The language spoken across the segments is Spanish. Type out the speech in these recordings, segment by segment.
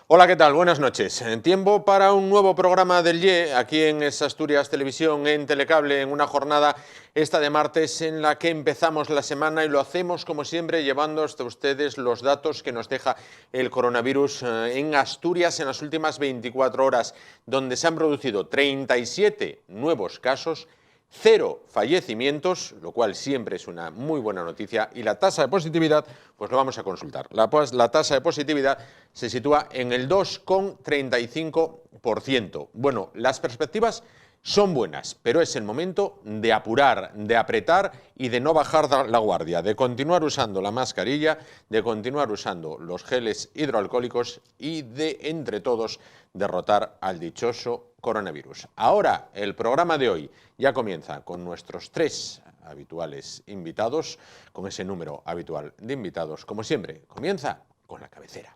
Hola, ¿qué tal? Buenas noches. Tiempo para un nuevo programa del YE, aquí en Asturias Televisión, en Telecable, en una jornada esta de martes en la que empezamos la semana y lo hacemos, como siempre, llevando hasta ustedes los datos que nos deja el coronavirus en Asturias en las últimas 24 horas, donde se han producido 37 nuevos casos, 0 fallecimientos, lo cual siempre es una muy buena noticia, y la tasa de positividad, pues lo vamos a consultar. La tasa de positividad se sitúa en el 2,35%. Bueno, las perspectivas son buenas, pero es el momento de apurar, de apretar y de no bajar la guardia, de continuar usando la mascarilla, de continuar usando los geles hidroalcohólicos y de, entre todos, derrotar al dichoso coronavirus. Ahora, el programa de hoy ya comienza con nuestros 3 habituales invitados, con ese número habitual de invitados. Como siempre, comienza con la cabecera.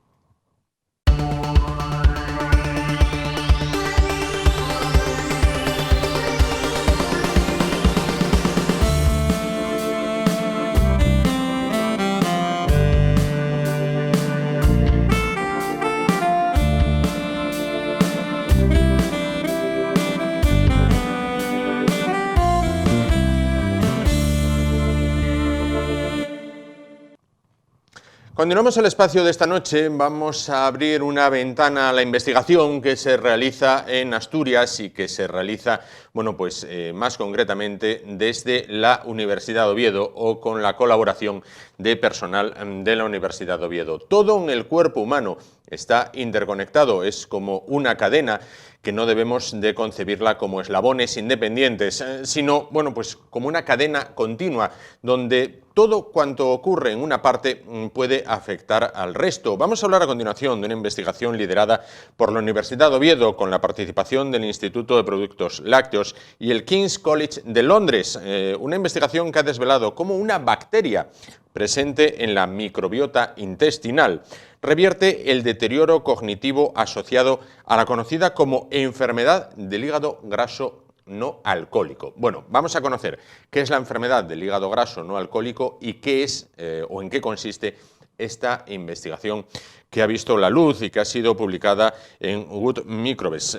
Continuamos el espacio de esta noche. Vamos a abrir una ventana a la investigación que se realiza en Asturias y que se realiza, bueno, pues más concretamente desde la Universidad de Oviedo o con la colaboración de personal de la Universidad de Oviedo. Todo en el cuerpo humano está interconectado, es como una cadena que no debemos de concebirla como eslabones independientes, sino, bueno, pues como una cadena continua donde todo cuanto ocurre en una parte puede afectar al resto. Vamos a hablar a continuación de una investigación liderada por la Universidad de Oviedo con la participación del Instituto de Productos Lácteos y el King's College de Londres, una investigación que ha desvelado cómo una bacteria presente en la microbiota intestinal revierte el deterioro cognitivo asociado a la conocida como enfermedad del hígado graso no alcohólico. Bueno, vamos a conocer qué es la enfermedad del hígado graso no alcohólico y qué es o en qué consiste esta investigación que ha visto la luz y que ha sido publicada en Good Microbes.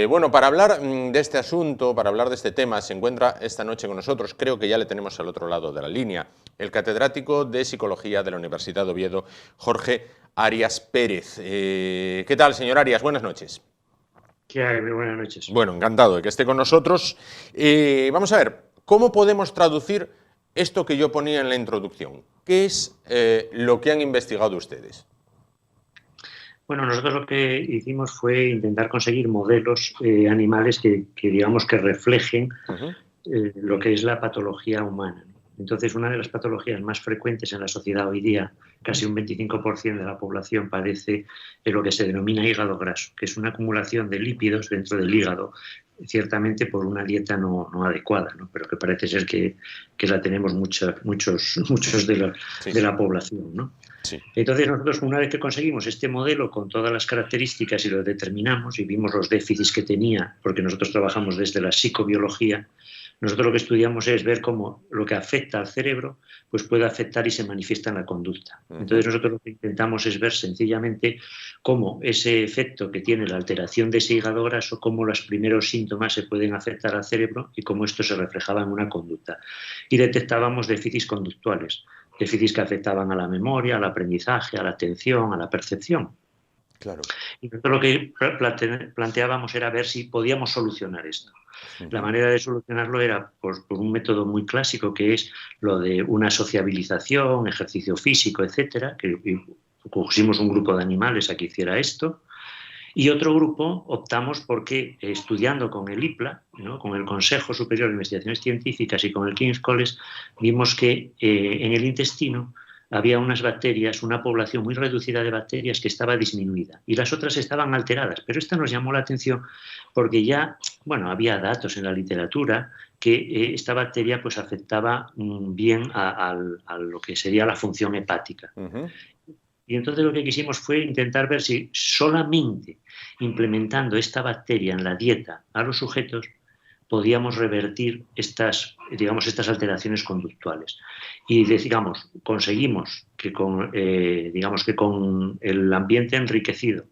Bueno, para hablar de este asunto, para hablar de este tema, se encuentra esta noche con nosotros, creo que ya le tenemos al otro lado de la línea, el catedrático de Psicología de la Universidad de Oviedo, Jorge Arias Pérez. ¿Qué tal, señor Arias? Buenas noches. ¿Qué hay? Muy buenas noches. Bueno, encantado de que esté con nosotros. Vamos a ver, ¿cómo podemos traducir esto que yo ponía en la introducción? ¿Qué es lo que han investigado ustedes? Bueno, nosotros lo que hicimos fue intentar conseguir modelos animales que digamos que reflejen lo que es la patología humana. Entonces, una de las patologías más frecuentes en la sociedad hoy día, casi un 25% de la población padece de lo que se denomina hígado graso, que es una acumulación de lípidos dentro del hígado, ciertamente por una dieta no adecuada, ¿no? Pero que parece ser que la tenemos muchos de la población, ¿no? Sí. Entonces nosotros, una vez que conseguimos este modelo con todas las características y lo determinamos y vimos los déficits que tenía, porque nosotros trabajamos desde la psicobiología, nosotros lo que estudiamos es ver cómo lo que afecta al cerebro pues puede afectar y se manifiesta en la conducta. Entonces nosotros lo que intentamos es ver sencillamente cómo ese efecto que tiene la alteración de ese hígado graso, cómo los primeros síntomas se pueden afectar al cerebro y cómo esto se reflejaba en una conducta. Y detectábamos déficits conductuales, déficits que afectaban a la memoria, al aprendizaje, a la atención, a la percepción. Claro. Y nosotros lo que planteábamos era ver si podíamos solucionar esto. La manera de solucionarlo era por un método muy clásico, que es lo de una sociabilización, ejercicio físico, etcétera, que pusimos un grupo de animales a que hiciera esto, y otro grupo optamos porque, estudiando con el IPLA, ¿no?, con el Consejo Superior de Investigaciones Científicas y con el King's College, vimos que en el intestino había unas bacterias, una población muy reducida de bacterias que estaba disminuida y las otras estaban alteradas. Pero esta nos llamó la atención porque ya, bueno, había datos en la literatura que esta bacteria pues afectaba bien a lo que sería la función hepática. Y entonces lo que quisimos fue intentar ver si solamente implementando esta bacteria en la dieta a los sujetos podíamos revertir estas alteraciones conductuales. Y conseguimos que con el ambiente enriquecido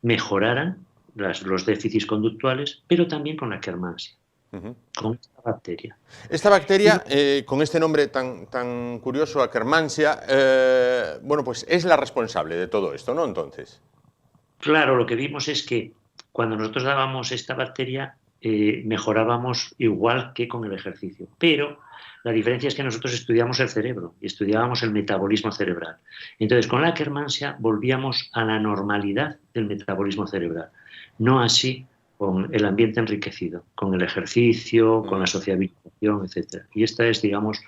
mejoraran los déficits conductuales, pero también con la Akkermansia, con esta bacteria. Esta bacteria, con este nombre tan curioso, Akkermansia, bueno, pues es la responsable de todo esto, ¿no? Entonces. Claro, lo que vimos es que cuando nosotros dábamos esta bacteria, mejorábamos igual que con el ejercicio, pero la diferencia es que nosotros estudiamos el cerebro y estudiábamos el metabolismo cerebral. Entonces, con la Akkermansia volvíamos a la normalidad del metabolismo cerebral, no así con el ambiente enriquecido, con el ejercicio, con la sociabilización, etc. Y esta es, digamos,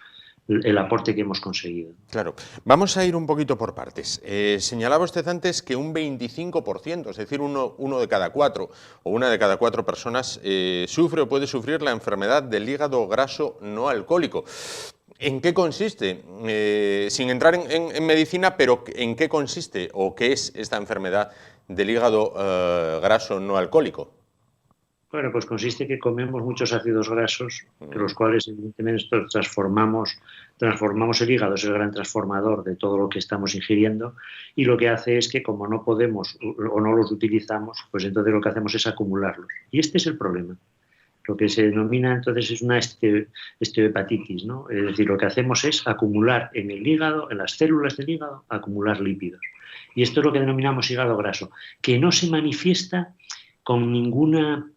el aporte que hemos conseguido. Claro. Vamos a ir un poquito por partes. Señalaba usted antes que un 25%, es decir, uno de cada cuatro o una de cada cuatro personas sufre o puede sufrir la enfermedad del hígado graso no alcohólico. ¿En qué consiste? Sin entrar en medicina, pero ¿en qué consiste o qué es esta enfermedad del hígado graso no alcohólico? Bueno, pues consiste que comemos muchos ácidos grasos, de los cuales evidentemente transformamos el hígado, es el gran transformador de todo lo que estamos ingiriendo, y lo que hace es que como no podemos o no los utilizamos, pues entonces lo que hacemos es acumularlos. Y este es el problema. Lo que se denomina entonces es una esteohepatitis, ¿no? Es decir, lo que hacemos es acumular en el hígado, en las células del hígado, acumular lípidos. Y esto es lo que denominamos hígado graso, que no se manifiesta con ninguna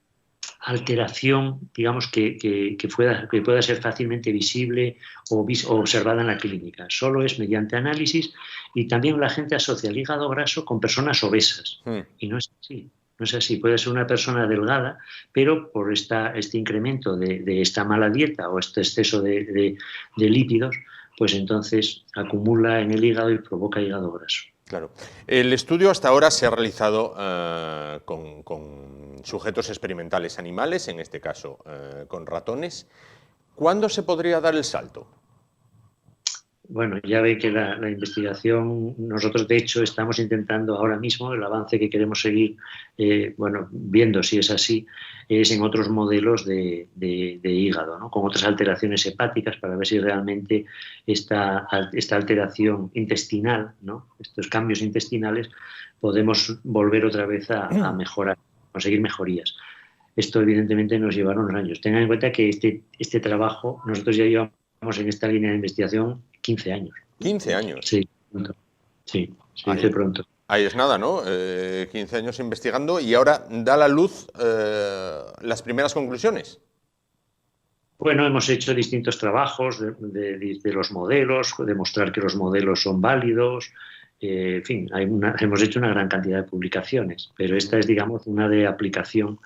alteración, digamos, que pueda ser fácilmente visible o observada en la clínica. Solo es mediante análisis, y también la gente asocia el hígado graso con personas obesas. Y no es así. No es así. Puede ser una persona delgada, pero por este incremento de esta mala dieta o este exceso de lípidos, pues entonces acumula en el hígado y provoca hígado graso. Claro. El estudio hasta ahora se ha realizado con sujetos experimentales animales, en este caso con ratones. ¿Cuándo se podría dar el salto? Bueno, ya ve que la investigación, nosotros de hecho estamos intentando ahora mismo, el avance que queremos seguir, viendo si es así, es en otros modelos de hígado, ¿no? Con otras alteraciones hepáticas, para ver si realmente esta alteración intestinal, ¿no? Estos cambios intestinales, podemos volver otra vez a mejorar, conseguir mejorías. Esto evidentemente nos llevará unos años. Tengan en cuenta que este trabajo, nosotros ya llevamos en esta línea de investigación 15 años. ¿15 años? Sí, pronto. Sí, se dice pronto. Ahí es nada, ¿no? 15 años investigando y ahora da a la luz las primeras conclusiones. Bueno, hemos hecho distintos trabajos de los modelos, demostrar que los modelos son válidos, en fin, hemos hecho una gran cantidad de publicaciones, pero esta es, digamos, una de aplicación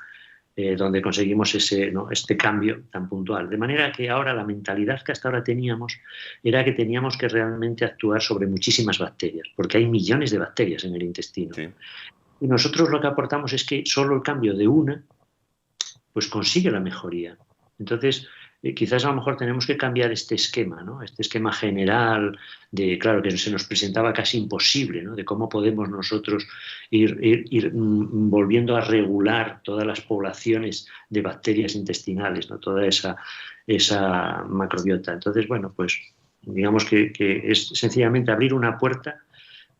donde conseguimos este cambio tan puntual. De manera que ahora la mentalidad que hasta ahora teníamos era que teníamos que realmente actuar sobre muchísimas bacterias, porque hay millones de bacterias en el intestino. Sí. Y nosotros lo que aportamos es que solo el cambio de una pues consigue la mejoría. Entonces, quizás a lo mejor tenemos que cambiar este esquema, ¿no? Este esquema general claro, que se nos presentaba casi imposible, ¿no? De cómo podemos nosotros ir volviendo a regular todas las poblaciones de bacterias intestinales, ¿no? Toda esa macrobiota. Entonces, bueno, pues digamos que es sencillamente abrir una puerta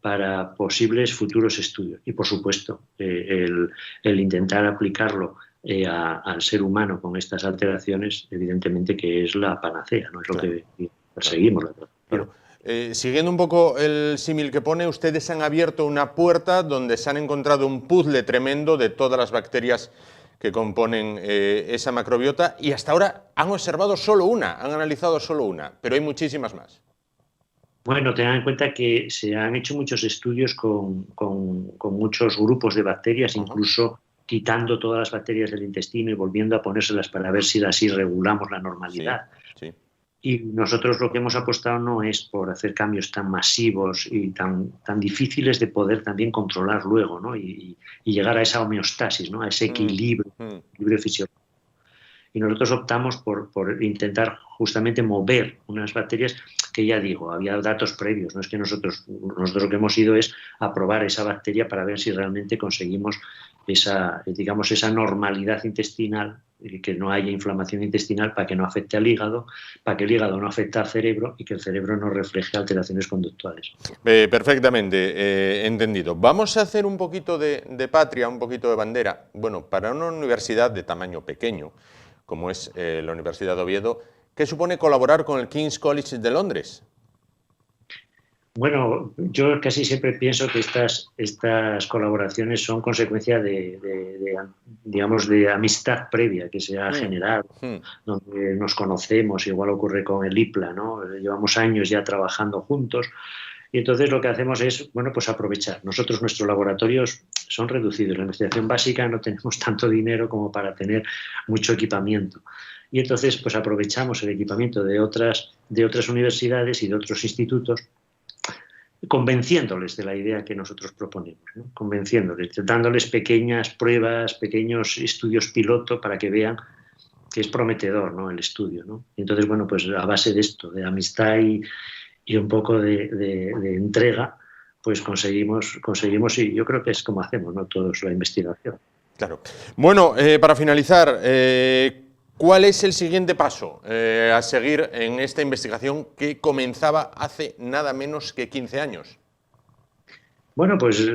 para posibles futuros estudios. Y, por supuesto, el intentar aplicarlo al ser humano con estas alteraciones, evidentemente que es la panacea, ¿no? Es lo que perseguimos. Claro. Siguiendo un poco el símil que pone, ustedes han abierto una puerta donde se han encontrado un puzzle tremendo de todas las bacterias que componen esa macrobiota, y hasta ahora han observado solo una, han analizado solo una, pero hay muchísimas más. Bueno, tengan en cuenta que se han hecho muchos estudios con muchos grupos de bacterias, incluso quitando todas las bacterias del intestino y volviendo a ponérselas para ver si así regulamos la normalidad. Sí, sí. Y nosotros lo que hemos apostado no es por hacer cambios tan masivos y tan difíciles de poder también controlar luego, ¿no? Y llegar a esa homeostasis, ¿no? A ese equilibrio fisiológico. Y nosotros optamos por intentar justamente mover unas bacterias que, ya digo, había datos previos, no es que nosotros lo que hemos ido es a probar esa bacteria para ver si realmente conseguimos esa, digamos, esa normalidad intestinal, que no haya inflamación intestinal, para que no afecte al hígado, para que el hígado no afecte al cerebro y que el cerebro no refleje alteraciones conductuales. Perfectamente entendido. Vamos a hacer un poquito de patria, un poquito de bandera. Bueno, para una universidad de tamaño pequeño, como es la Universidad de Oviedo, ¿qué supone colaborar con el King's College de Londres? Bueno, yo casi siempre pienso que estas colaboraciones son consecuencia digamos, de amistad previa que se ha generado, donde nos conocemos. Igual ocurre con el IPLA, ¿no? Llevamos años ya trabajando juntos y entonces lo que hacemos es, bueno, pues aprovechar. Nosotros, nuestros laboratorios son reducidos. La investigación básica no tenemos tanto dinero como para tener mucho equipamiento. Y entonces, pues aprovechamos el equipamiento de otras universidades y de otros institutos, convenciéndoles de la idea que nosotros proponemos, ¿no? Convenciéndoles, dándoles pequeñas pruebas, pequeños estudios piloto para que vean que es prometedor, ¿no?, el estudio, ¿no? Y entonces, bueno, pues a base de esto, de amistad y un poco de entrega, pues conseguimos, y yo creo que es como hacemos, ¿no?, todos la investigación. Claro. Bueno, para finalizar, ¿cuál es el siguiente paso a seguir en esta investigación que comenzaba hace nada menos que 15 años? Bueno, pues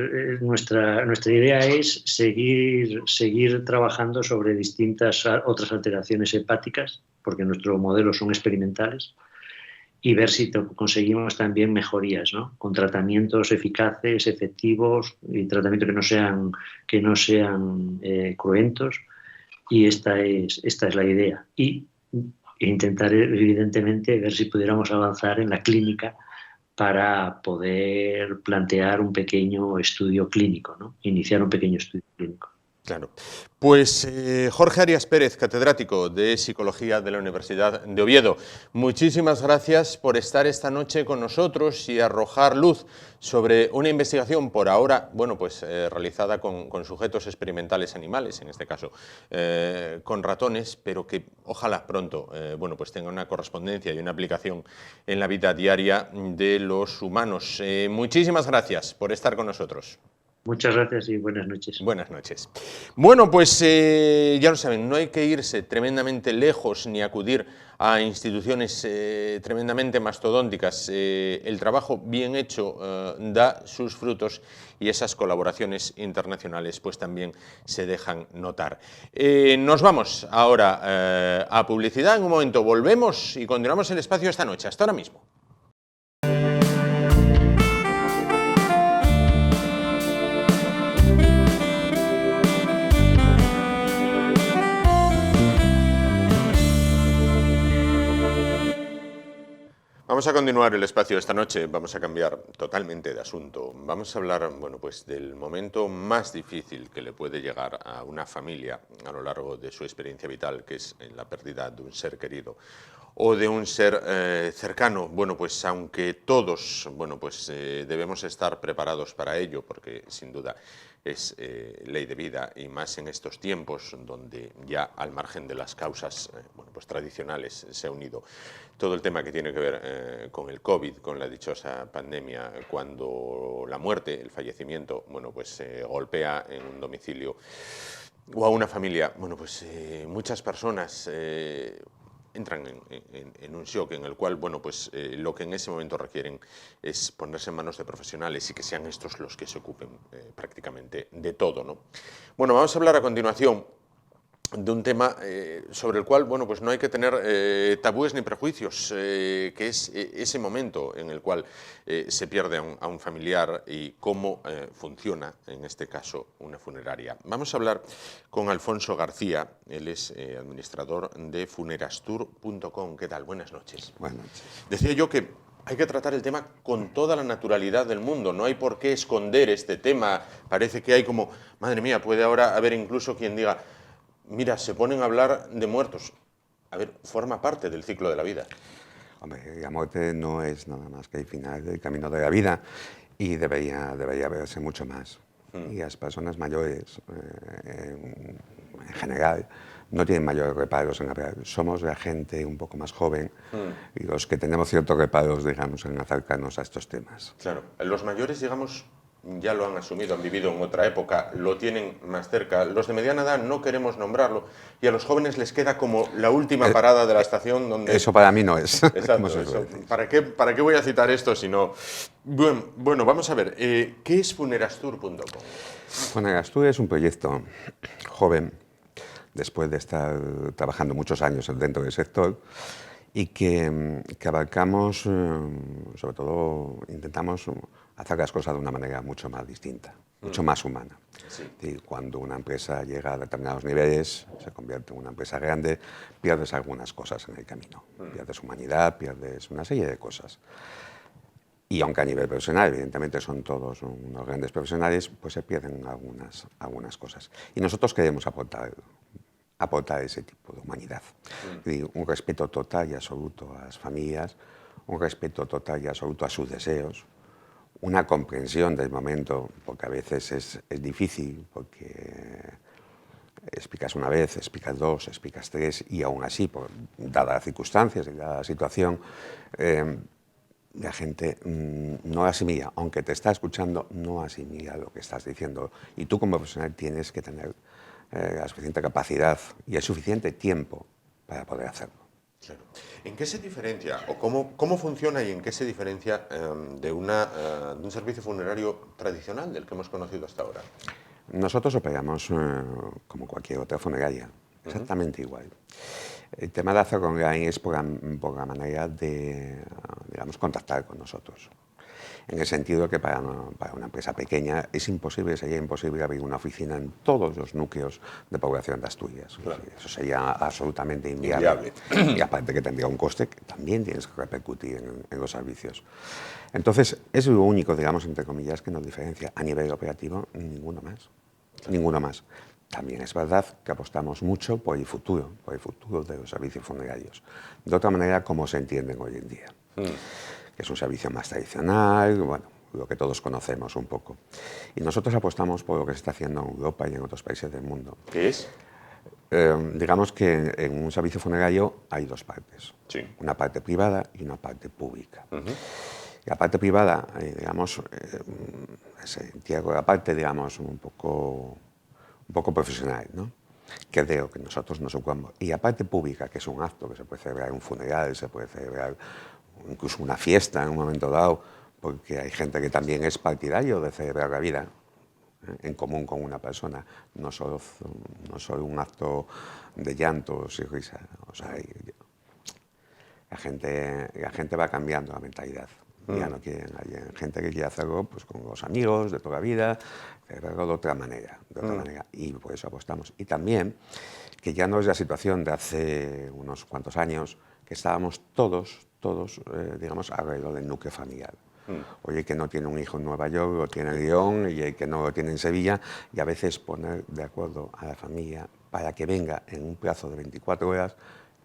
nuestra idea es seguir trabajando sobre distintas otras alteraciones hepáticas, porque nuestros modelos son experimentales, y ver si conseguimos también mejorías, ¿no?, con tratamientos eficaces, efectivos, y tratamientos que no sean cruentos. Y esta es la idea. Y intentar, evidentemente, ver si pudiéramos avanzar en la clínica para poder plantear un pequeño estudio clínico, ¿no?, iniciar un pequeño estudio clínico. Claro. Pues Jorge Arias Pérez, catedrático de Psicología de la Universidad de Oviedo, muchísimas gracias por estar esta noche con nosotros y arrojar luz sobre una investigación por ahora, bueno, pues realizada con sujetos experimentales animales, en este caso con ratones, pero que ojalá pronto, bueno, pues tenga una correspondencia y una aplicación en la vida diaria de los humanos. Muchísimas gracias por estar con nosotros. Muchas gracias y buenas noches. Buenas noches. Bueno, pues ya lo saben, no hay que irse tremendamente lejos ni acudir a instituciones tremendamente mastodónticas. El trabajo bien hecho da sus frutos y esas colaboraciones internacionales pues también se dejan notar. Nos vamos ahora a publicidad. En un momento volvemos y continuamos el espacio esta noche. Hasta ahora mismo. Vamos a continuar el espacio esta noche, vamos a cambiar totalmente de asunto. Vamos a hablar, bueno, pues del momento más difícil que le puede llegar a una familia a lo largo de su experiencia vital, que es la pérdida de un ser querido o de un ser cercano. Bueno, pues aunque todos, bueno, pues debemos estar preparados para ello, porque sin duda es ley de vida, y más en estos tiempos donde ya al margen de las causas bueno, pues tradicionales se ha unido todo el tema que tiene que ver con el COVID, con la dichosa pandemia, cuando la muerte, el fallecimiento, bueno, pues golpea en un domicilio o a una familia. Bueno, pues muchas personas entran en un shock en el cual, bueno, pues lo que en ese momento requieren es ponerse en manos de profesionales y que sean estos los que se ocupen prácticamente de todo, ¿no? Bueno, vamos a hablar a continuación de un tema sobre el cual, bueno, pues no hay que tener tabúes ni prejuicios, que es ese momento en el cual se pierde a un familiar y cómo funciona, en este caso, una funeraria. Vamos a hablar con Alfonso García, él es administrador de funerastur.com. ¿Qué tal? Buenas noches. Buenas noches. Decía yo que hay que tratar el tema con toda la naturalidad del mundo, no hay por qué esconder este tema. Parece que hay como, madre mía, puede ahora haber incluso quien diga, mira, se ponen a hablar de muertos. A ver, forma parte del ciclo de la vida. Hombre, la muerte no es nada más que el final del camino de la vida y debería verse mucho más. Y las personas mayores, en general, no tienen mayores reparos en hablar. Somos la gente un poco más joven y los que tenemos ciertos reparos, digamos, en acercarnos a estos temas. Claro, los mayores, digamos, ya lo han asumido, han vivido en otra época, lo tienen más cerca. Los de mediana edad no queremos nombrarlo y a los jóvenes les queda como la última parada de la estación donde... Eso para mí no es. Exacto, eso. ¿Para qué voy a citar esto si no...? Bueno, vamos a ver, ¿qué es Funerastur.com? Funerastur es un proyecto joven, después de estar trabajando muchos años dentro del sector, y que abarcamos, sobre todo, intentamos hacer las cosas de una manera mucho más distinta, mucho más humana. Sí. Y cuando una empresa llega a determinados niveles, se convierte en una empresa grande, pierdes algunas cosas en el camino. Pierdes humanidad, pierdes una serie de cosas. Y aunque a nivel profesional, evidentemente son todos unos grandes profesionales, pues se pierden algunas cosas. Y nosotros queremos aportar ese tipo de humanidad. Un respeto total y absoluto a las familias, un respeto total y absoluto a sus deseos, una comprensión del momento, porque a veces es difícil, porque explicas una vez, explicas dos, explicas tres, y aún así, dadas las circunstancias y dada la situación, la gente no asimila, aunque te está escuchando, no asimila lo que estás diciendo. Y tú como profesional tienes que tener la suficiente capacidad y el suficiente tiempo para poder hacerlo. Claro. ¿En qué se diferencia o cómo funciona y en qué se diferencia de un servicio funerario tradicional del que hemos conocido hasta ahora? Nosotros operamos como cualquier otra funeraria, exactamente igual. El tema de hacer online es por la manera de, digamos, contactar con nosotros. En el sentido que para una empresa pequeña sería imposible abrir una oficina en todos los núcleos de población de Asturias. Claro. Eso sería absolutamente inviable. Y aparte que tendría un coste que también tienes que repercutir en los servicios. Entonces, es lo único, digamos, entre comillas, que nos diferencia. A nivel operativo, ninguno más. Claro. Ninguno más. También es verdad que apostamos mucho por el futuro de los servicios funerarios. De otra manera, como se entienden hoy en día. Que es un servicio más tradicional, bueno, lo que todos conocemos un poco. Y nosotros apostamos por lo que se está haciendo en Europa y en otros países del mundo. ¿Qué es? Digamos que en un servicio funerario hay dos partes. Sí. Una parte privada y una parte pública. La parte privada, digamos, se entierra la parte, digamos, un poco profesional, ¿no? Que de lo que nosotros nos ocupamos. Y la parte pública, que es un acto que se puede celebrar en un funeral, se puede celebrar incluso una fiesta en un momento dado, porque hay gente que también es partidario de celebrar la vida en común con una persona, no solo un acto de llantos y risas. O sea, la gente va cambiando la mentalidad. Ya no quieren, hay gente que quiere hacerlo pues, con los amigos de toda la vida, celebrarlo de otra manera. Y por eso apostamos. Y también que ya no es la situación de hace unos cuantos años, que estábamos todos, digamos, alrededor del núcleo familiar. Oye, que no tiene un hijo en Nueva York, lo tiene en León, y el que no lo tiene en Sevilla, y a veces poner de acuerdo a la familia para que venga en un plazo de 24 horas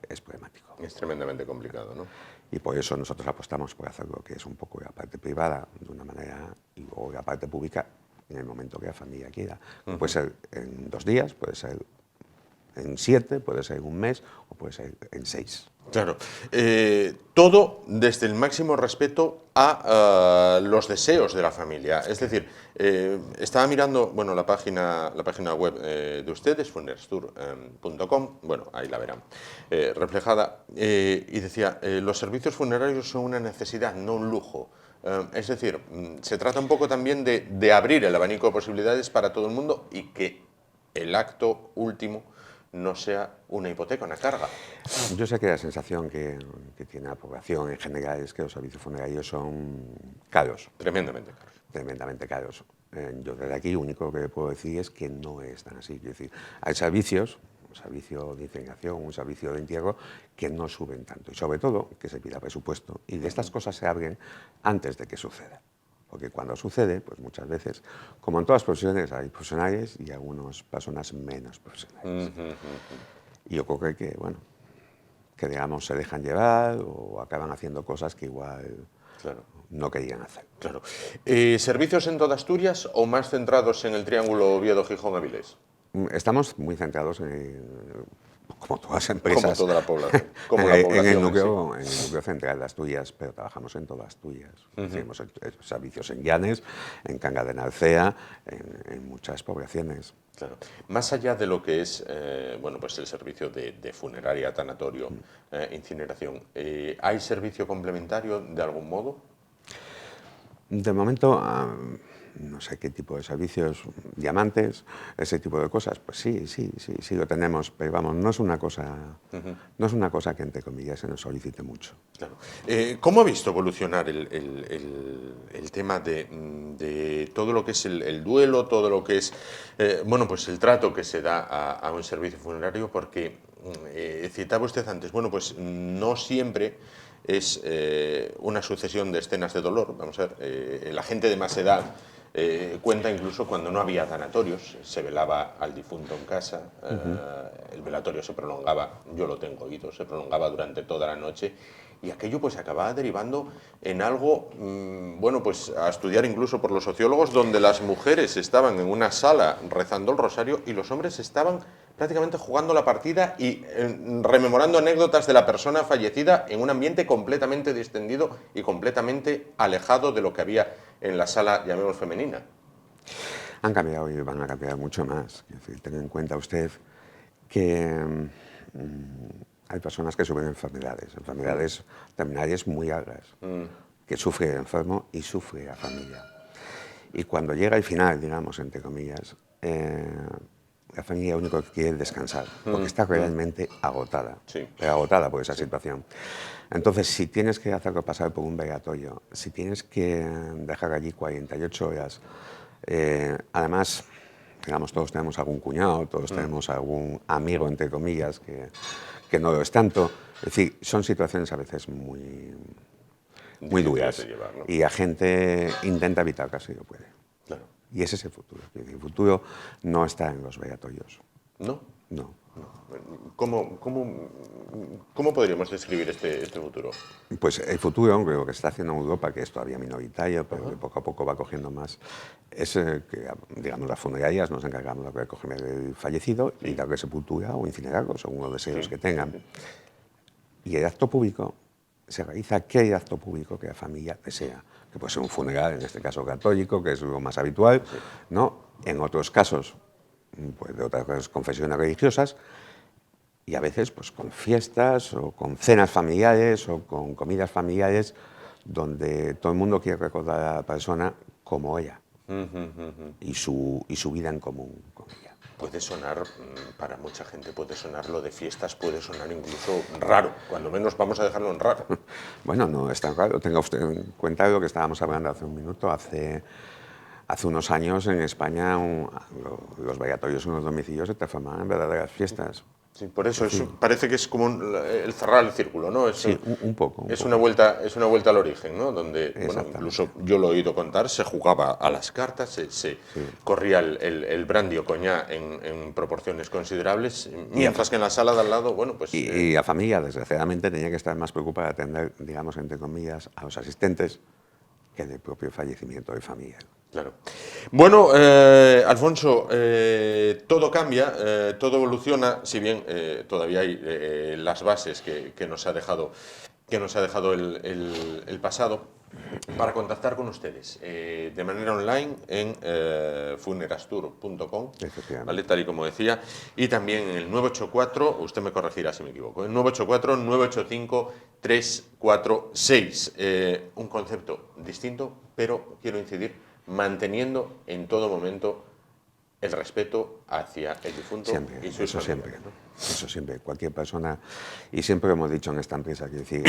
es problemático. Es tremendamente complicado, ¿no? Y por eso nosotros apostamos por hacer lo que es un poco la parte privada de una manera y luego la parte pública en el momento que la familia quiera. Puede ser en 2 días, puede ser en 7, puede ser en un mes o puede ser en 6. Claro. Todo desde el máximo respeto a los deseos de la familia. Es decir, estaba mirando la página web de ustedes, funerastur.com, bueno, ahí la verán, reflejada, y decía, los servicios funerarios son una necesidad, no un lujo. Es decir, se trata un poco también de abrir el abanico de posibilidades para todo el mundo y que el acto último no sea una hipoteca, una carga. Yo sé que la sensación que tiene la población en general es que los servicios funerarios son caros. Tremendamente caros. Tremendamente caros. Yo desde aquí lo único que puedo decir es que no es tan así. Es decir, hay servicios, un servicio de incineración, un servicio de entierro, que no suben tanto. Y sobre todo, que se pida presupuesto. Y de estas cosas se abren antes de que suceda. Porque cuando sucede, pues muchas veces, como en todas las profesiones, hay profesionales y algunas personas menos profesionales. Y yo creo que, bueno, que digamos se dejan llevar o acaban haciendo cosas que igual no querían hacer. Claro. ¿Servicios en toda Asturias o más centrados en el triángulo Oviedo-Gijón-Avilés? Estamos muy centrados como todas las empresas. Como toda la población. En el núcleo central de Asturias, pero trabajamos en toda Asturias. Hacemos servicios en Llanes, en Cangas de Narcea, en muchas poblaciones. Claro. Más allá de lo que es bueno, pues el servicio de funeraria, tanatorio, incineración, ¿hay servicio complementario de algún modo? De momento, no sé qué tipo de servicios, diamantes, ese tipo de cosas, pues sí lo tenemos, pero vamos, no es una cosa que entre comillas se nos solicite mucho. Claro. ¿Cómo ha visto evolucionar el tema de todo lo que es el duelo, todo lo que es bueno, pues el trato que se da a un servicio funerario? Porque citaba usted antes, bueno, pues no siempre es una sucesión de escenas de dolor. Vamos a ver, la gente de más edad cuenta incluso cuando no había tanatorios, se velaba al difunto en casa, el velatorio se prolongaba, yo lo tengo oído, se prolongaba durante toda la noche, y aquello pues acababa derivando en algo, bueno, pues a estudiar incluso por los sociólogos, donde las mujeres estaban en una sala rezando el rosario y los hombres estaban prácticamente jugando la partida y rememorando anécdotas de la persona fallecida en un ambiente completamente distendido y completamente alejado de lo que había en la sala, llamemos, femenina. Han cambiado y van a cambiar mucho más. Es decir, tenga en cuenta usted que hay personas que sufren enfermedades terminales muy largas, que sufre el enfermo y sufre la familia. Y cuando llega el final, digamos, entre comillas, la familia único que quiere es descansar, porque está realmente agotada, pero agotada por esa situación. Entonces, si tienes que hacerlo pasar por un velatorio, si tienes que dejar allí 48 horas, además, digamos, todos tenemos algún cuñado, todos tenemos algún amigo, entre comillas, que no lo es tanto. Es decir, son situaciones a veces muy duras, de llevar, ¿no? y la gente intenta evitar casi lo puede. Claro. Y ese es el futuro. El futuro no está en los velatorios. ¿No? No. ¿Cómo podríamos describir este futuro? Pues el futuro, lo que se está haciendo en Europa, que es todavía minoritario, pero que poco a poco va cogiendo más, es que, digamos, las funerarias nos encargamos de recoger el fallecido y darle sepultura o incinerarlo, según los deseos que tengan. Y el acto público se realiza aquel acto público que la familia desea, que puede ser un funeral, en este caso católico, que es lo más habitual, ¿no? En otros casos, pues de otras confesiones religiosas, y a veces pues con fiestas o con cenas familiares o con comidas familiares donde todo el mundo quiere recordar a la persona como ella y su vida en común con ella. Puede sonar, para mucha gente puede sonar lo de fiestas, puede sonar incluso raro, cuando menos vamos a dejarlo en raro. Bueno, no es tan raro. Tenga usted en cuenta lo que estábamos hablando hace un minuto. Hace unos años en España los velatorios en los domicilios se transformaban en verdaderas fiestas. Sí, por eso parece que es como el cerrar el círculo, ¿no? Sí, un poco. Es una vuelta al origen, ¿no? Donde, bueno, incluso yo lo he oído contar, se jugaba a las cartas, se corría el brandy o coñac en proporciones considerables, mientras que en la sala de al lado, bueno, pues... Y la familia, desgraciadamente, tenía que estar más preocupada de atender, digamos, entre comillas, a los asistentes que del propio fallecimiento de familia. Claro. Bueno, Alfonso, todo cambia, todo evoluciona, si bien todavía hay las bases que nos ha dejado el pasado. Para contactar con ustedes de manera online en funerastur.com, ¿vale? Tal y como decía, y también en el 984, usted me corregirá si me equivoco, el 984-985-346. Un concepto distinto, pero quiero incidir, manteniendo en todo momento el respeto hacia el difunto y sus familiares, ¿no? Eso siempre, cualquier persona, y siempre lo hemos dicho en esta empresa, quiero decir,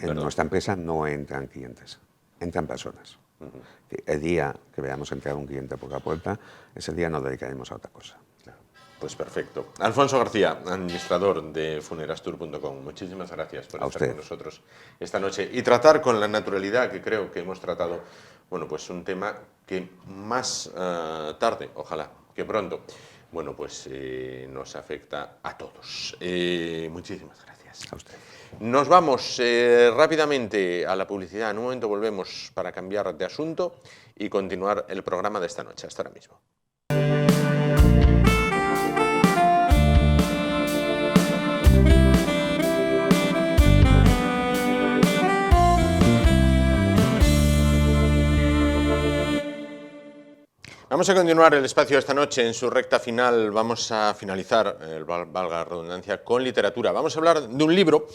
en nuestra empresa no entran clientes, entran personas. El día que veamos entrar un cliente por la puerta, ese día nos dedicaremos a otra cosa. Pues perfecto. Alfonso García, administrador de funerastur.com, muchísimas gracias por estar con nosotros esta noche y tratar con la naturalidad que creo que hemos tratado, bueno, pues un tema que más tarde, ojalá que pronto, bueno, pues nos afecta a todos. Muchísimas gracias. A usted. Nos vamos rápidamente a la publicidad. En un momento volvemos para cambiar de asunto y continuar el programa de esta noche. Hasta ahora mismo. Vamos a continuar el espacio esta noche. En su recta final vamos a finalizar, valga la redundancia, con literatura. Vamos a hablar de un libro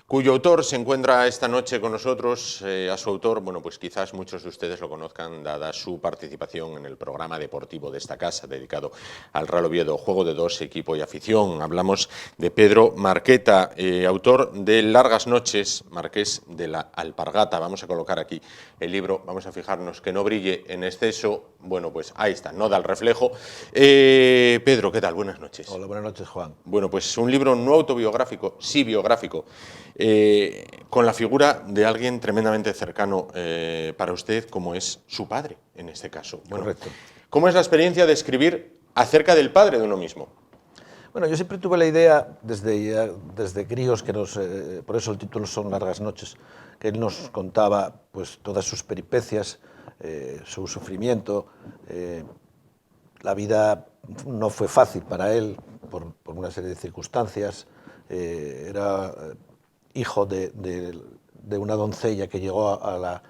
cuyo autor se encuentra esta noche con nosotros. A su autor, bueno, pues quizás muchos de ustedes lo conozcan, dada su participación en el programa deportivo de esta casa, dedicado al Real Oviedo, Juego de Dos, Equipo y Afición. Hablamos de Pedro Marqueta, autor de Largas Noches, Marqués de la Alpargata. Vamos a colocar aquí el libro, vamos a fijarnos que no brille en exceso. Bueno, pues ahí está, no da el reflejo. Pedro, ¿qué tal? Buenas noches. Hola, buenas noches, Juan. Bueno, pues un libro no autobiográfico, sí biográfico, con la figura de alguien tremendamente cercano para usted, como es su padre, en este caso. Bueno, correcto. ¿Cómo es la experiencia de escribir acerca del padre de uno mismo? Bueno, yo siempre tuve la idea, desde críos, que por eso el título son Largas Noches, que él nos contaba pues, todas sus peripecias, su sufrimiento. La vida no fue fácil para él por una serie de circunstancias. Era hijo de una doncella que llegó al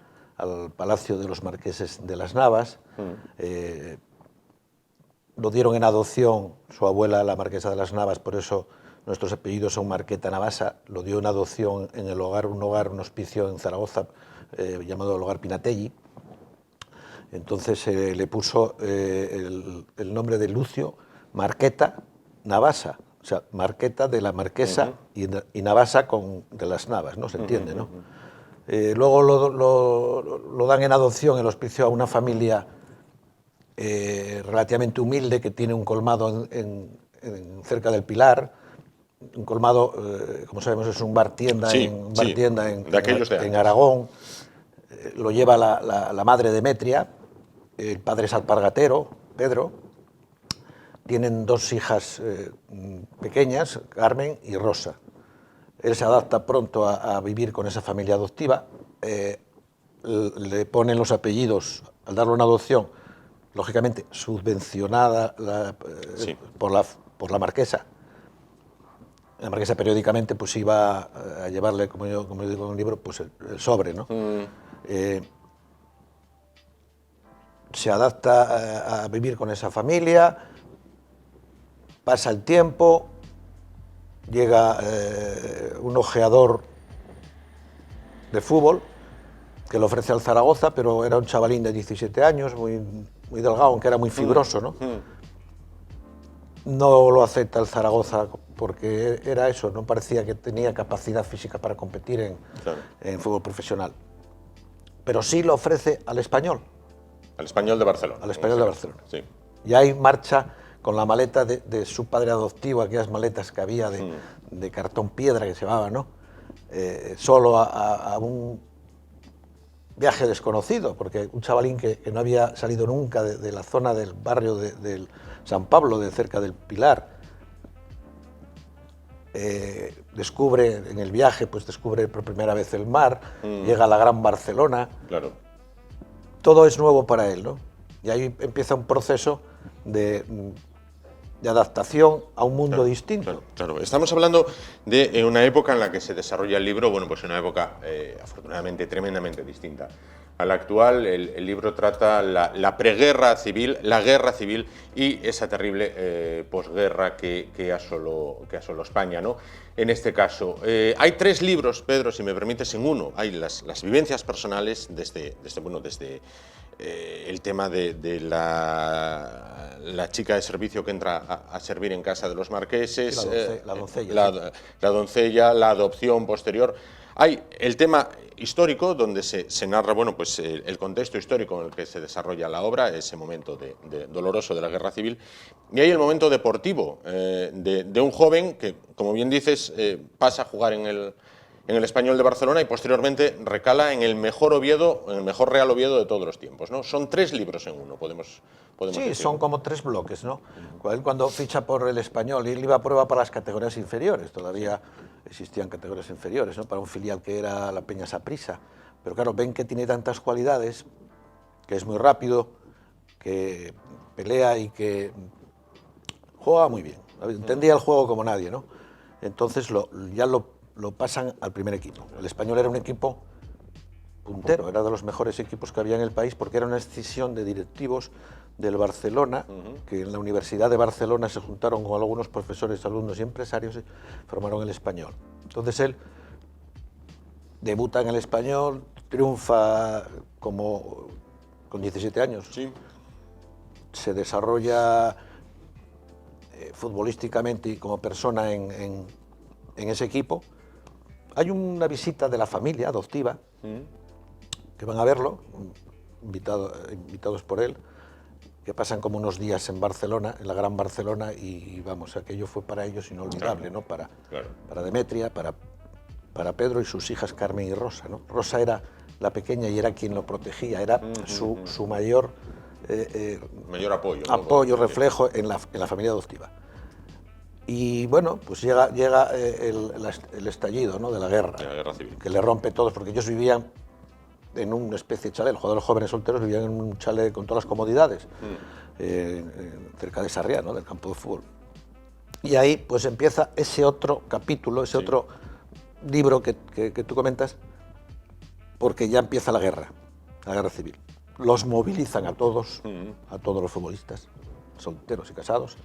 Palacio de los Marqueses de las Navas. Lo dieron en adopción su abuela, la Marquesa de las Navas, por eso nuestros apellidos son Marqueta Navasa. Lo dio en adopción en el hogar, un hospicio en Zaragoza llamado el Hogar Pinatelli. Entonces le puso el nombre de Lucio Marqueta Navasa, o sea, Marqueta de la Marquesa y Navasa de las Navas, ¿no? Se entiende, ¿no? Luego lo dan en adopción en el hospicio a una familia relativamente humilde que tiene un colmado cerca del Pilar. Un colmado, como sabemos, es un bar-tienda en Aragón. Lo lleva la madre Demetria, el padre es alpargatero, Pedro. Tienen dos hijas pequeñas, Carmen y Rosa. Él se adapta pronto a vivir con esa familia adoptiva. Le ponen los apellidos, al darlo en adopción, lógicamente subvencionada por la marquesa. La marquesa periódicamente pues iba a llevarle, como yo digo en un libro, pues el sobre, ¿no? Se adapta a vivir con esa familia, pasa el tiempo, llega un ojeador de fútbol que le ofrece al Zaragoza, pero era un chavalín de 17 años, muy delgado, aunque era muy fibroso, ¿no? No lo acepta el Zaragoza porque era eso, no parecía que tenía capacidad física para competir en fútbol profesional. Pero sí lo ofrece al Español. Al Español de Barcelona. Al Español de Barcelona. Sí. Y ahí marcha con la maleta de su padre adoptivo, aquellas maletas que había de cartón piedra que se llamaba, ¿no? Solo a un viaje desconocido, porque un chavalín que no había salido nunca de la zona del barrio del San Pablo, de cerca del Pilar, descubre en el viaje, pues descubre por primera vez el mar, llega a la gran Barcelona. Claro. Todo es nuevo para él, ¿no? Y ahí empieza un proceso de adaptación a un mundo distinto. Claro. Estamos hablando de una época en la que se desarrolla el libro, bueno, pues una época afortunadamente tremendamente distinta a la actual. El libro trata la preguerra civil, la guerra civil y esa terrible posguerra que asoló España, ¿no? En este caso, hay tres libros, Pedro, si me permites, en uno. Hay las vivencias personales desde el tema de la chica de servicio que entra a servir en casa de los marqueses, sí, la doncella, la adopción posterior. Hay el tema histórico, donde se narra, bueno, pues el contexto histórico en el que se desarrolla la obra, ese momento doloroso de la guerra civil, y hay el momento deportivo de un joven que, como bien dices, pasa a jugar en el Español de Barcelona y posteriormente recala en el mejor Oviedo, en el mejor Real Oviedo de todos los tiempos, ¿no? Son tres libros en uno, podemos sí, decir. Son como tres bloques, ¿no? Él cuando ficha por el Español, él iba a prueba para las categorías inferiores, todavía existían categorías inferiores, ¿no? Para un filial que era la Peña Saprissa, pero claro, ven que tiene tantas cualidades, que es muy rápido, que pelea y que juega muy bien, entendía el juego como nadie, ¿no? Entonces ya lo pasan al primer equipo. El Español era un equipo puntero, era de los mejores equipos que había en el país, porque era una escisión de directivos del Barcelona, que en la Universidad de Barcelona se juntaron con algunos profesores, alumnos y empresarios y formaron el Español. Entonces él debuta en el Español, triunfa con 17 años, sí. Se desarrolla futbolísticamente y como persona en ese equipo. Hay una visita de la familia adoptiva, que van a verlo, invitados por él, que pasan como unos días en Barcelona, en la Gran Barcelona, y vamos, aquello fue para ellos inolvidable, ¿no? Para Demetria, para Pedro y sus hijas Carmen y Rosa, ¿no? Rosa era la pequeña y era quien lo protegía, era su mayor mayor apoyo, ¿no? Apoyo, reflejo en la familia adoptiva. Y bueno, pues llega el estallido, ¿no?, de la guerra civil, que le rompe todo, porque ellos vivían en una especie de chalet, los jugadores jóvenes solteros vivían en un chalet con todas las comodidades, cerca de Sarriá, ¿no?, del campo de fútbol. Y ahí pues empieza ese otro capítulo, ese otro libro que tú comentas, porque ya empieza la guerra civil. Los movilizan a todos los futbolistas, solteros y casados.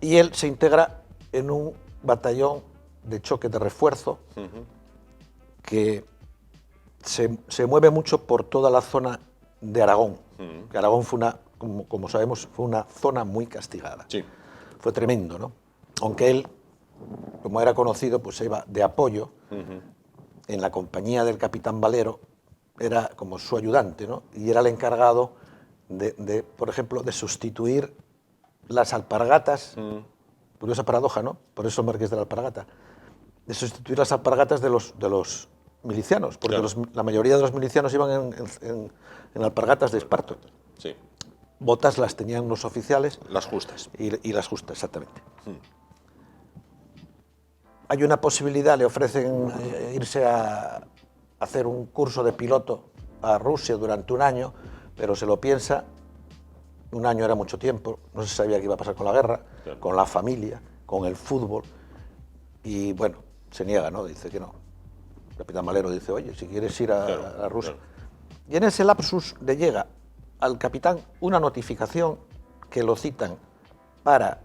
Y él se integra en un batallón de choque de refuerzo que se mueve mucho por toda la zona de Aragón. Que Aragón fue como sabemos, fue una zona muy castigada. Sí. Fue tremendo, ¿no? Aunque él, como era conocido, pues se iba de apoyo en la compañía del capitán Valero, era como su ayudante, ¿no? Y era el encargado por ejemplo, de sustituir las alpargatas, curiosa paradoja, ¿no? Por eso Marqués de la Alpargata, de sustituir las alpargatas de los milicianos, porque la mayoría de los milicianos iban en alpargatas de esparto. Sí. Botas las tenían los oficiales. Las justas. Y las justas, exactamente. Hay una posibilidad, le ofrecen irse a hacer un curso de piloto a Rusia durante un año, pero se lo piensa. Un año era mucho tiempo, no se sabía qué iba a pasar con la guerra, con la familia, con el fútbol, y bueno, se niega, ¿no? Dice que no. El capitán Valero dice, oye, si quieres ir a Rusia. Y en ese lapsus le llega al capitán una notificación que lo citan para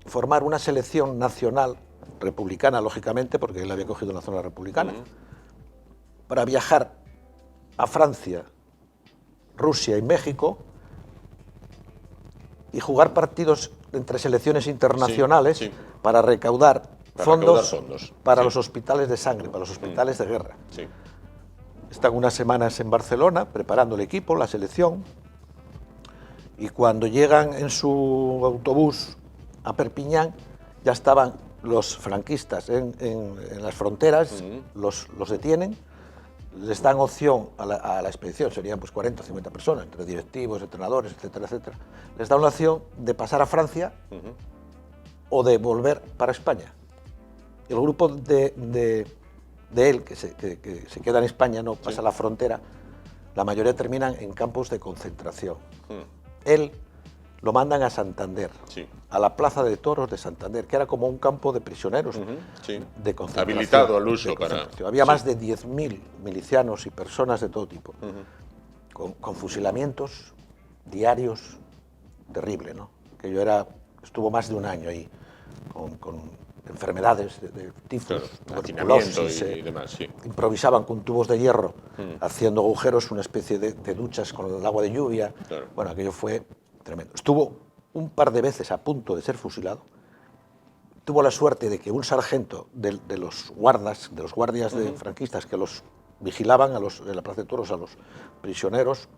formar una selección nacional, republicana, lógicamente, porque él había cogido una zona republicana, para viajar a Francia, Rusia y México, y jugar partidos entre selecciones internacionales para recaudar fondos para los hospitales de sangre, para los hospitales de guerra. Están unas semanas en Barcelona preparando el equipo, la selección, y cuando llegan en su autobús a Perpiñán ya estaban los franquistas en las fronteras, los detienen, les dan opción a la expedición, serían pues 40 o 50 personas, entre directivos, entrenadores, etcétera, etcétera. Les dan la opción de pasar a Francia o de volver para España. El grupo de él, que se queda en España, no pasa la frontera, la mayoría terminan en campos de concentración. Él lo mandan a Santander, a la Plaza de Toros de Santander, que era como un campo de prisioneros de concentración. Habilitado al uso para... Había más de 10.000 milicianos y personas de todo tipo, con fusilamientos diarios, terrible, ¿no? Que estuvo más de un año ahí, con enfermedades de tifus, tuberculosis, y demás, improvisaban con tubos de hierro, haciendo agujeros, una especie de duchas con el agua de lluvia. Bueno, aquello fue tremendo. Estuvo un par de veces a punto de ser fusilado. Tuvo la suerte de que un sargento de los guardias franquistas que los vigilaban en la Plaza de Toros a los prisioneros,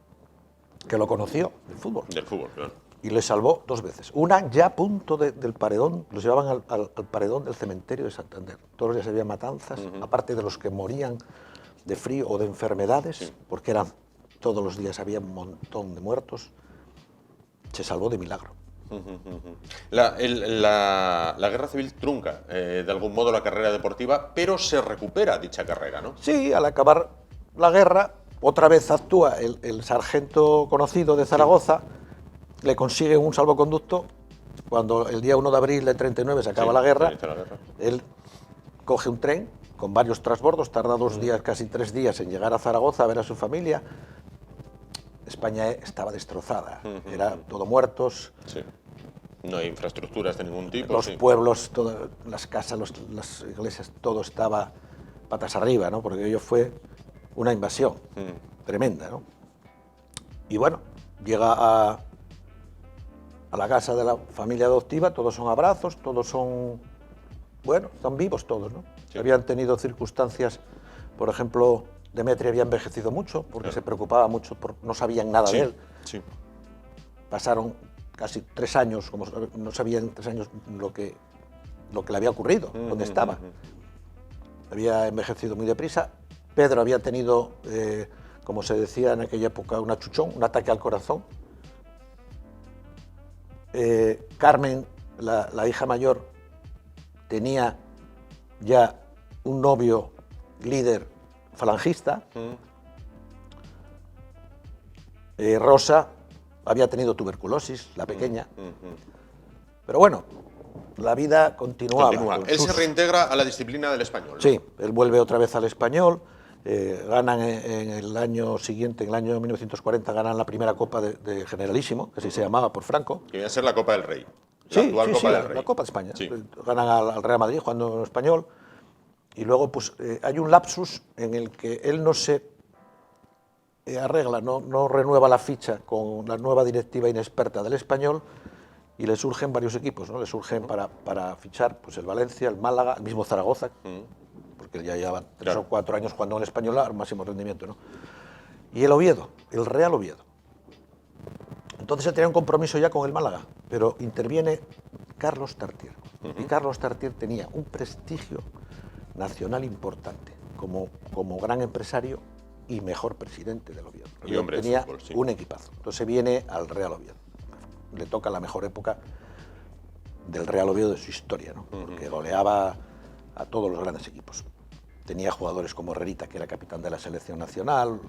que lo conoció del fútbol. Del fútbol, claro. Y le salvó 2 veces. Una ya a punto del paredón, los llevaban al paredón del cementerio de Santander. Todos los días había matanzas, aparte de los que morían de frío o de enfermedades, porque todos los días había un montón de muertos. Se salvó de milagro. La guerra civil trunca de algún modo la carrera deportiva, pero se recupera dicha carrera, ¿no? Sí, al acabar la guerra, otra vez actúa el sargento conocido de Zaragoza, le consigue un salvoconducto. Cuando el día 1 de abril del 39 se acaba la guerra, él coge un tren con varios transbordos, tarda 2 días, casi 3 días en llegar a Zaragoza a ver a su familia. España estaba destrozada, era todo muertos. Sí. No hay infraestructuras de ningún tipo. Los pueblos, las casas, las iglesias, todo estaba patas arriba, ¿no? Porque ello fue una invasión tremenda, ¿no? Y bueno, llega a la casa de la familia adoptiva, todos son abrazos, todos son, bueno, están vivos todos, ¿no? Sí. Habían tenido circunstancias, por ejemplo, Demetria había envejecido mucho, porque se preocupaba mucho, no sabían nada de él. Sí. Pasaron casi 3 años, como no sabían en 3 años lo que le había ocurrido, dónde estaba. Había envejecido muy deprisa. Pedro había tenido, como se decía en aquella época, un achuchón, un ataque al corazón. Carmen, la hija mayor, tenía ya un novio líder falangista. Rosa había tenido tuberculosis, la pequeña. Pero bueno, la vida continuaba. Él se reintegra a la disciplina del Español, ¿no? Sí, él vuelve otra vez al Español. Ganan en el año siguiente, en el año 1940, ganan la primera Copa de Generalísimo, que así se llamaba por Franco. Que iba a ser la Copa del Rey. La actual Copa del Rey. La Copa de España. Sí. Ganan al Real Madrid jugando en Español. Y luego pues, hay un lapsus en el que él no se arregla, no renueva la ficha con la nueva directiva inexperta del Español, y le surgen varios equipos, ¿no? Le surgen para fichar pues, el Valencia, el Málaga, el mismo Zaragoza, porque ya lleva 3 o 4 años jugando en el Español al máximo rendimiento, ¿no? Y el Oviedo, el Real Oviedo. Entonces él tenía un compromiso ya con el Málaga, pero interviene Carlos Tartier. Y Carlos Tartier tenía un prestigio nacional importante como gran empresario y mejor presidente del Oviedo. Y hombre tenía fútbol, sí. un equipazo. Entonces viene al Real Oviedo. Le toca la mejor época del Real Oviedo de su historia, ¿no? Porque goleaba a todos los grandes equipos. Tenía jugadores como Herrerita, que era capitán de la selección nacional.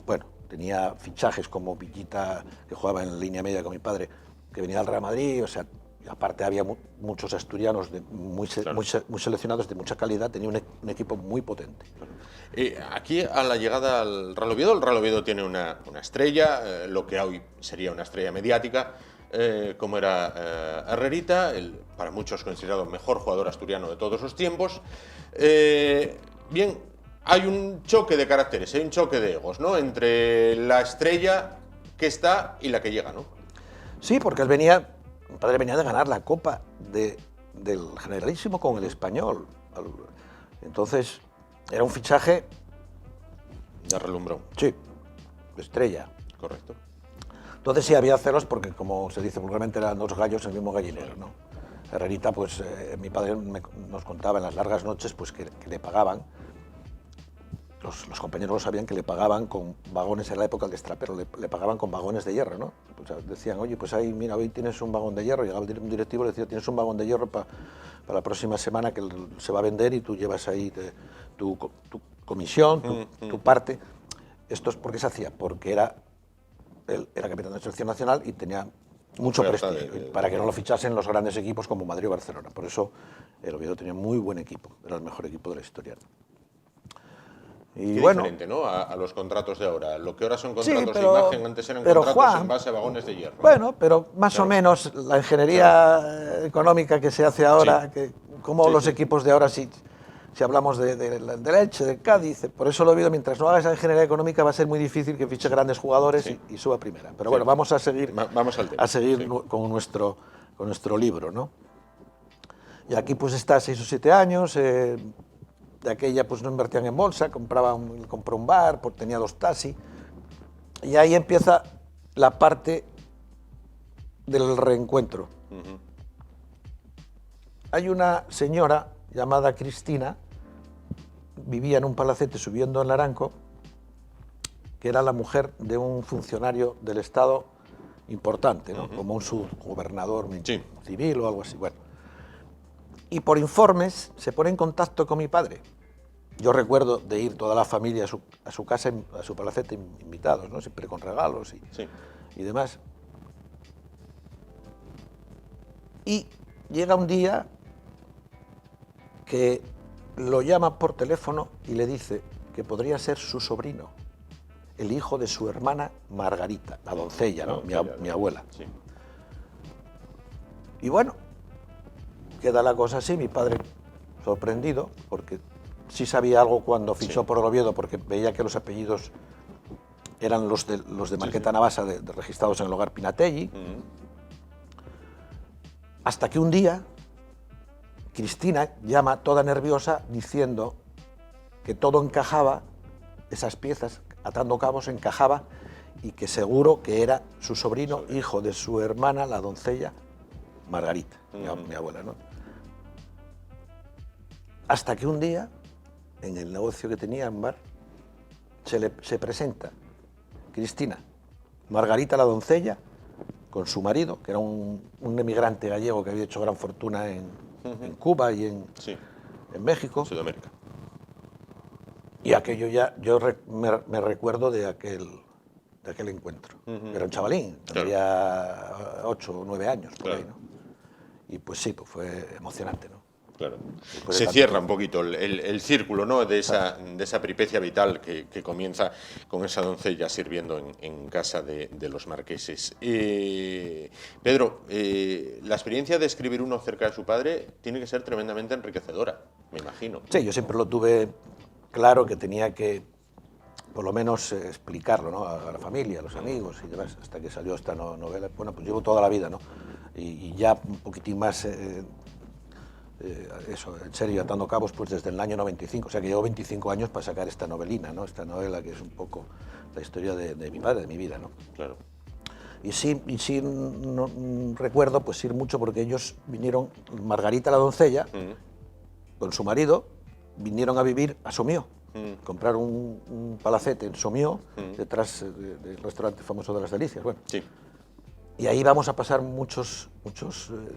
Bueno, tenía fichajes como Villita, que jugaba en línea media con mi padre, que venía al Real Madrid. O sea, aparte había muchos asturianos muy seleccionados, de mucha calidad. Tenía un equipo muy potente. Aquí, a la llegada al Real Oviedo, el Real Oviedo tiene una estrella, lo que hoy sería una estrella mediática, como era Herrerita, para muchos considerado el mejor jugador asturiano de todos los tiempos. Bien, hay un choque de caracteres, hay un choque de egos, ¿no?, entre la estrella que está y la que llega, ¿no? Sí, porque mi padre venía de ganar la Copa del Generalísimo con el Español. Entonces, era un fichaje... De relumbrón. Sí, estrella. Correcto. Entonces sí había celos porque, como se dice vulgarmente, eran 2 gallos en el mismo gallinero, ¿no? Herrerita, pues mi padre nos contaba en las largas noches pues, que le pagaban. Los compañeros lo sabían, que le pagaban con vagones, en la época del extrapero, le pagaban con vagones de hierro, ¿no? Pues decían, oye, pues ahí, mira, hoy tienes un vagón de hierro. Llegaba un directivo y le decía, tienes un vagón de hierro para la próxima semana, que se va a vender, y tú llevas ahí tu comisión, tu parte. Esto es porque se hacía, porque él era capitán de la selección nacional y tenía mucho prestigio, para que no lo fichasen los grandes equipos como Madrid o Barcelona. Por eso el Oviedo tenía muy buen equipo, era el mejor equipo de la historia. Y qué bueno, diferente, ¿no?, a los contratos de ahora. Lo que ahora son contratos de imagen, antes eran contratos Juan, en base a vagones de hierro. Bueno, pero más o menos la ingeniería económica que se hace ahora, como los equipos de ahora, si hablamos de Elche, de Cádiz, por eso lo he oído, mientras no haga esa ingeniería económica va a ser muy difícil que fiche grandes jugadores y suba a primera. Pero bueno, vamos a seguir, con nuestro libro, ¿no? Y aquí pues está 6 o 7 años, de aquella pues no invertían en bolsa, compró un bar, tenía 2 taxis, y ahí empieza la parte del reencuentro. Hay una señora llamada Cristina, vivía en un palacete subiendo en Laranco, que era la mujer de un funcionario del Estado importante, ¿no? Como un subgobernador civil o algo así. Bueno. Y por informes se pone en contacto con mi padre. Yo recuerdo de ir toda la familia a su casa, a su palacete, invitados, ¿no? Siempre con regalos y demás. Y llega un día que lo llama por teléfono y le dice que podría ser su sobrino, el hijo de su hermana Margarita, la doncella, ¿no? Mi abuela. Sí. Y bueno, queda la cosa así, mi padre sorprendido, porque sí sabía algo cuando fichó por el Oviedo, porque veía que los apellidos eran los de Marqueta Navasa, registrados en el hogar Pinatelli, hasta que un día Cristina llama toda nerviosa diciendo que todo encajaba, esas piezas, atando cabos, encajaba, y que seguro que era su sobrino, hijo de su hermana, la doncella Margarita, mi abuela, ¿no? Hasta que un día, en el negocio que tenía en bar, se presenta Cristina, Margarita la doncella, con su marido, que era un emigrante gallego que había hecho gran fortuna en Cuba y en México. Sudamérica. Y aquello ya, yo me recuerdo de aquel encuentro. Era un chavalín, tendría 8 o 9 años, por ahí, ¿no? Y pues sí, pues fue emocionante, ¿no? Claro. Se cierra un poquito el círculo, ¿no?, de esa peripecia vital que comienza con esa doncella sirviendo en casa de los marqueses. Pedro, la experiencia de escribir uno cerca de su padre tiene que ser tremendamente enriquecedora, me imagino. Sí, yo siempre lo tuve claro que tenía que, por lo menos, explicarlo, ¿no?, a la familia, a los amigos y demás, hasta que salió esta novela. Bueno, pues llevo toda la vida, ¿no? Y ya un poquitín más... eso, en serio, atando cabos, pues desde el año 95, o sea que llevo 25 años para sacar esta novelina, ¿no? Esta novela que es un poco la historia de mi padre, de mi vida, ¿no? Claro. Y sí recuerdo pues ir mucho porque ellos vinieron, Margarita la doncella, con su marido, vinieron a vivir a Somío, compraron un palacete en Somío, detrás del restaurante famoso de las Delicias, bueno. Sí. Y ahí vamos a pasar muchos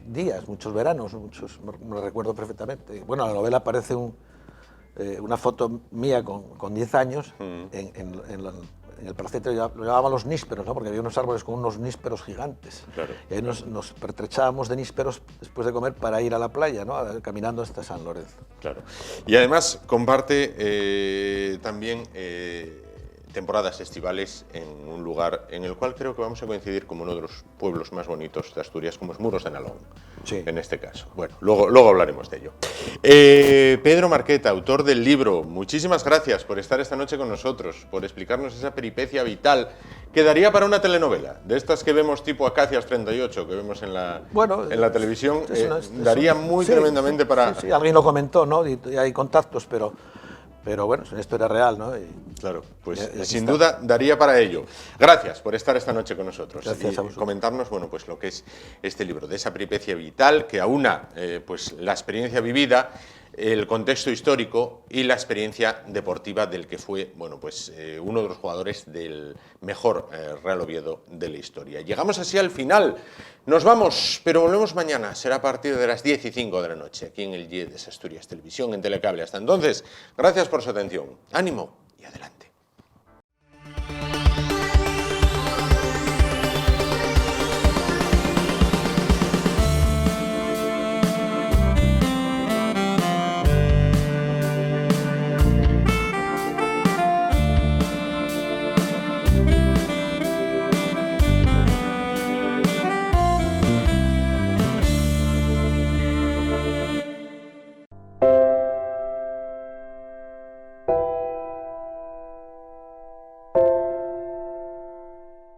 días, muchos veranos, me recuerdo perfectamente. Bueno, en la novela aparece una foto mía con 10 años en el palacete, lo llamaban los nísperos, ¿no?, porque había unos árboles con unos nísperos gigantes. Claro. Y ahí nos pertrechábamos de nísperos después de comer para ir a la playa, ¿no?, caminando hasta San Lorenzo. Claro. Y además comparte también... temporadas estivales en un lugar en el cual creo que vamos a coincidir como uno de los pueblos más bonitos de Asturias, como es Muros de Nalón, en este caso. Bueno, luego hablaremos de ello. Pedro Marqueta, autor del libro, muchísimas gracias por estar esta noche con nosotros, por explicarnos esa peripecia vital que daría para una telenovela, de estas que vemos tipo Acacias 38, que vemos en la televisión, daría tremendamente para... Sí, alguien lo comentó, ¿no? Y hay contactos, pero bueno, esto era real, ¿no? Claro, pues sin duda daría para ello. Gracias por estar esta noche con nosotros. Gracias y a vosotros. Comentarnos, bueno, pues lo que es este libro, de esa peripecia vital que aúna pues la experiencia vivida, el contexto histórico y la experiencia deportiva del que fue, bueno, pues uno de los jugadores del mejor Real Oviedo de la historia. Llegamos así al final. Nos vamos, pero volvemos mañana. Será a partir de las 10:05 de la noche, aquí en el IEDES Asturias Televisión, en Telecable. Hasta entonces, gracias por su atención. Ánimo y adelante.